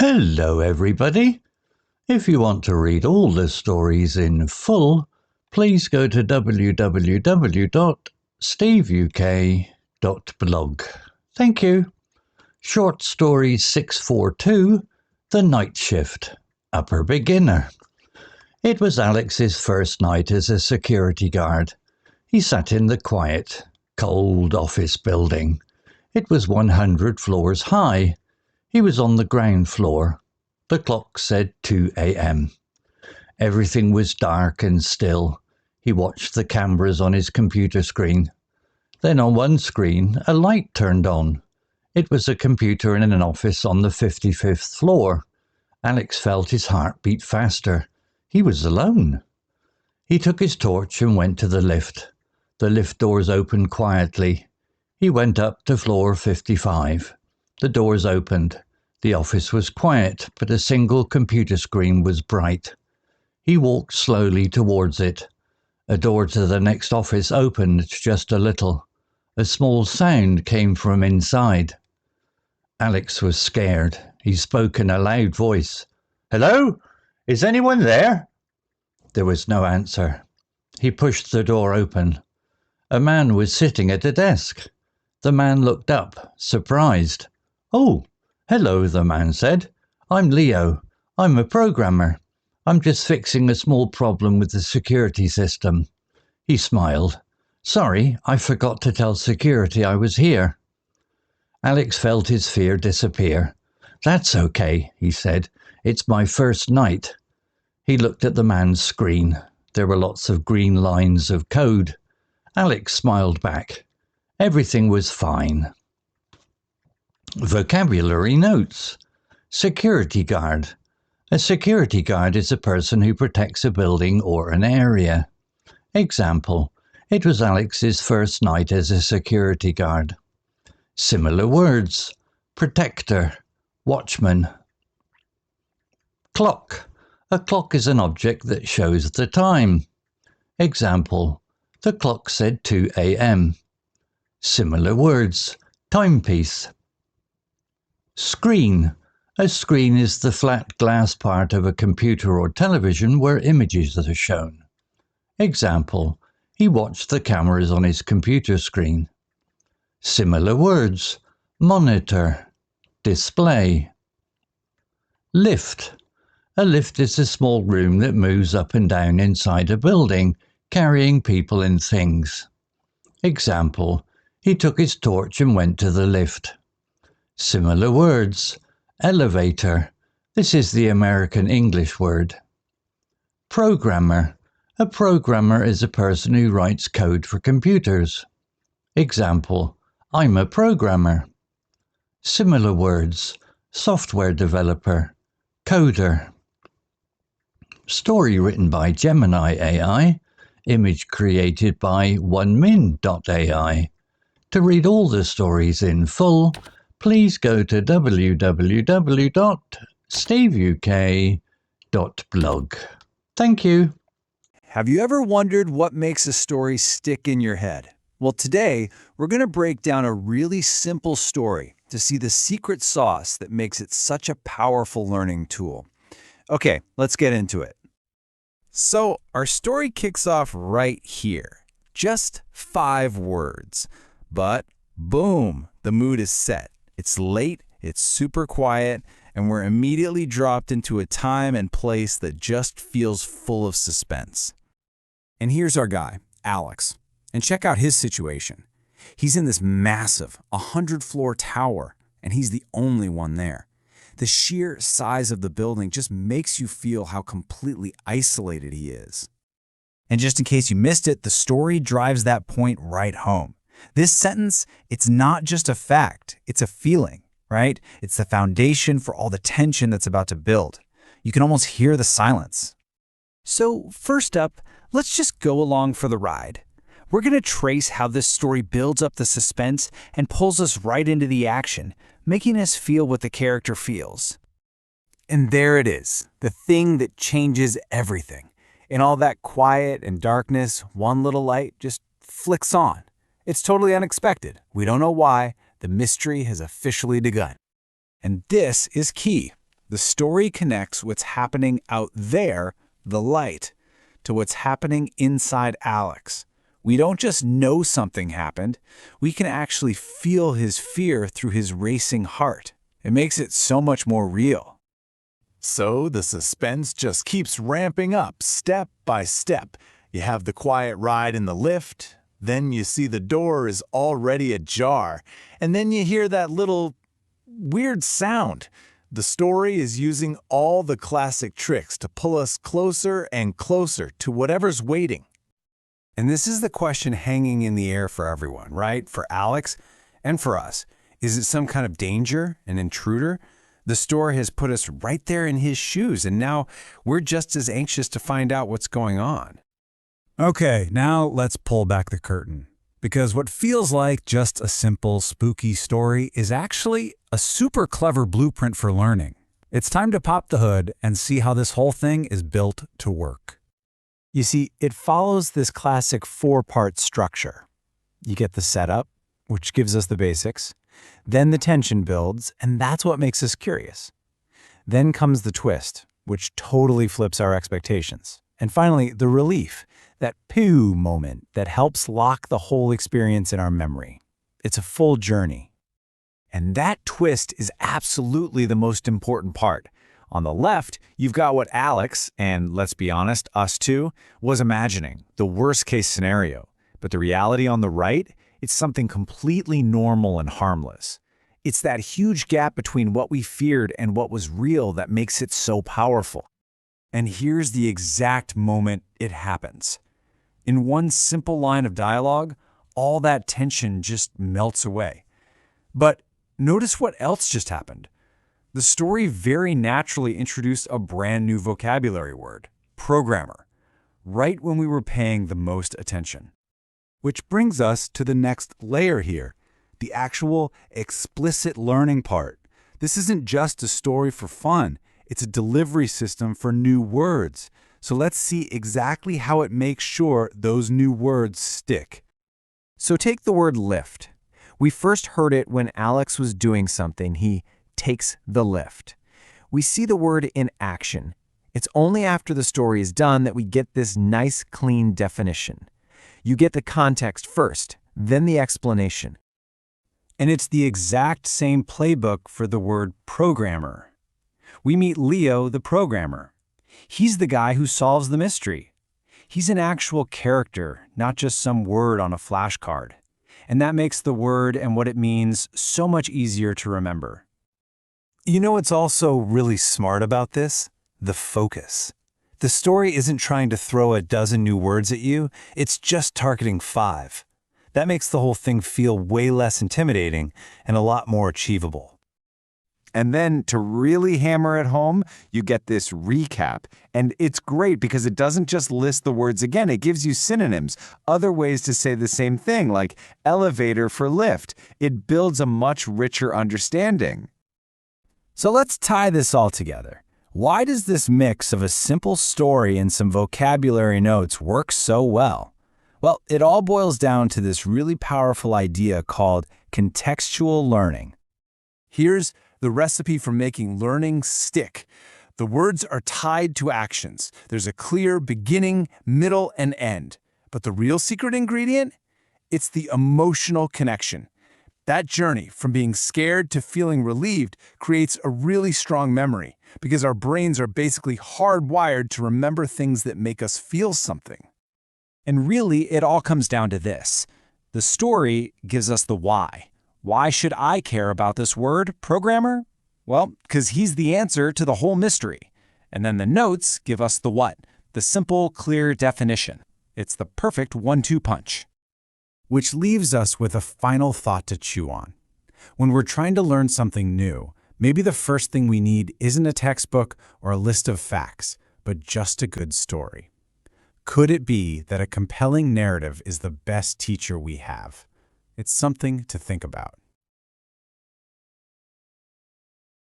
Hello everybody. If you want to read all the stories in full, please go to www.steveuk.blog. Thank you. Short story 642, The Night Shift, Upper Beginner. It was Alex's first night as a security guard. He sat in the quiet, cold office building. It was 100 floors high. He was on the ground floor. The clock said 2 a.m. Everything was dark and still. He watched the cameras on his computer screen. Then on one screen, a light turned on. It was a computer in an office on the 55th floor. Alex felt his heart beat faster. He was alone. He took his torch and went to the lift. The lift doors opened quietly. He went up to floor 55. The doors opened. The office was quiet, but a single computer screen was bright. He walked slowly towards it. A door to the next office opened just a little. A small sound came from inside. Alex was scared. He spoke in a loud voice. "Hello? Is anyone there?" There was no answer. He pushed the door open. A man was sitting at a desk. The man looked up, surprised. "Oh, hello," the man said. "I'm Leo. I'm a programmer. I'm just fixing a small problem with the security system." He smiled. "Sorry, I forgot to tell security I was here." Alex felt his fear disappear. "That's okay," he said. "It's my first night." He looked at the man's screen. There were lots of green lines of code. Alex smiled back. Everything was fine. Vocabulary notes. Security guard. A security guard is a person who protects a building or an area. Example: it was Alex's first night as a security guard. Similar words: protector, watchman. Clock. A clock is an object that shows the time. Example: the clock said 2 a.m. Similar words: timepiece. Screen. A screen is the flat glass part of a computer or television where images are shown. Example: he watched the cameras on his computer screen. Similar words: monitor, display. Lift. A lift is a small room that moves up and down inside a building, carrying people and things. Example: he took his torch and went to the lift. Similar words: elevator. This is the American English word. Programmer. A programmer is a person who writes code for computers. Example: I'm a programmer. Similar words: software developer, coder. Story written by Gemini AI. Image created by onemin.ai. To read all the stories in full, please go to www.steveuk.blog. Thank you. Have you ever wondered what makes a story stick in your head? Well, today, we're going to break down a really simple story to see the secret sauce that makes it such a powerful learning tool. Okay, let's get into it. So, our story kicks off right here. Just 5 words. But, boom, the mood is set. It's late, it's super quiet, and we're immediately dropped into a time and place that just feels full of suspense. And here's our guy, Alex. And check out his situation. He's in this massive 100-floor tower, and he's the only one there. The sheer size of the building just makes you feel how completely isolated he is. And just in case you missed it, the story drives that point right home. This sentence, it's not just a fact, it's a feeling, right? It's the foundation for all the tension that's about to build. You can almost hear the silence. So first up, let's just go along for the ride. We're going to trace how this story builds up the suspense and pulls us right into the action, making us feel what the character feels. And there it is, the thing that changes everything. In all that quiet and darkness, one little light just flicks on. It's totally unexpected. We don't know why. The mystery has officially begun. And this is key. The story connects what's happening out there, the light, to what's happening inside Alex. We don't just know something happened, we can actually feel his fear through his racing heart. It makes it so much more real. So the suspense just keeps ramping up step by step. You have the quiet ride in the lift, then you see the door is already ajar, and then you hear that little weird sound. The story is using all the classic tricks to pull us closer and closer to whatever's waiting. And this is the question hanging in the air for everyone, right? For Alex and for us. Is it some kind of danger, an intruder? The story has put us right there in his shoes, and now we're just as anxious to find out what's going on. Okay, now let's pull back the curtain. Because what feels like just a simple, spooky story is actually a super clever blueprint for learning. It's time to pop the hood and see how this whole thing is built to work. You see, it follows this classic four-part structure. You get the setup, which gives us the basics. Then the tension builds, and that's what makes us curious. Then comes the twist, which totally flips our expectations. And finally, the relief, that pooh moment that helps lock the whole experience in our memory. It's a full journey. And that twist is absolutely the most important part. On the left, you've got what Alex, and let's be honest, us too, was imagining, the worst-case scenario. But the reality on the right, it's something completely normal and harmless. It's that huge gap between what we feared and what was real that makes it so powerful. And here's the exact moment it happens. In one simple line of dialogue, all that tension just melts away. But notice what else just happened. The story very naturally introduced a brand new vocabulary word, programmer, right when we were paying the most attention. Which brings us to the next layer here, the actual explicit learning part. This isn't just a story for fun, it's a delivery system for new words. So let's see exactly how it makes sure those new words stick. So take the word lift. We first heard it when Alex was doing something. He takes the lift. We see the word in action. It's only after the story is done that we get this nice, clean definition. You get the context first, then the explanation. And it's the exact same playbook for the word programmer. We meet Leo, the programmer. He's the guy who solves the mystery. He's an actual character, not just some word on a flashcard. And that makes the word and what it means so much easier to remember. You know what's also really smart about this? The focus. The story isn't trying to throw a dozen new words at you, it's just targeting 5. That makes the whole thing feel way less intimidating and a lot more achievable. And then to really hammer it home, you get this recap. And it's great because it doesn't just list the words again, it gives you synonyms, other ways to say the same thing, like elevator for lift. It builds a much richer understanding. So let's tie this all together. Why does this mix of a simple story and some vocabulary notes work so well? Well, it all boils down to this really powerful idea called contextual learning. Here's the recipe for making learning stick. The words are tied to actions. There's a clear beginning, middle, and end. But the real secret ingredient? It's the emotional connection. That journey from being scared to feeling relieved creates a really strong memory because our brains are basically hardwired to remember things that make us feel something. And really, it all comes down to this. The story gives us the why. Why should I care about this word, programmer? Well, because he's the answer to the whole mystery. And then the notes give us the what, the simple, clear definition. It's the perfect 1-2 punch. Which leaves us with a final thought to chew on. When we're trying to learn something new, maybe the first thing we need isn't a textbook or a list of facts, but just a good story. Could it be that a compelling narrative is the best teacher we have? It's something to think about.